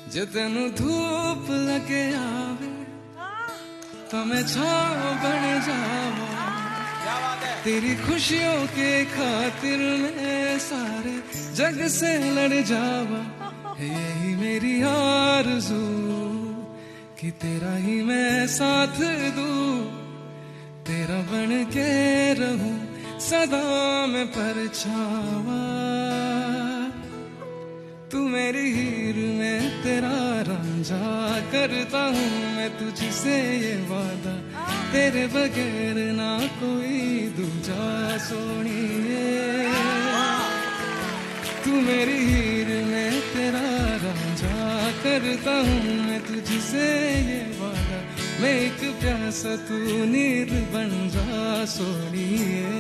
जे तेनू धूप लगे आवे तो मैं छाव बन जावा। तेरी खुशियों के खातिर मैं सारे जग से लड़ जावा। यही मेरी आरज़ू कि तेरा ही मैं साथ दूं, तेरा बन के रहूं सदा मैं परछावा। तू मेरी हीर में तेरा रांझा, करता हूँ मैं तुझसे ये वादा, तेरे बगैर ना कोई दूजा सोनिए। तू मेरी हीर में तेरा रांझा, करता हूँ मैं तुझसे ये वादा, मैं एक प्यासा तू नीर बन जा सोनिए।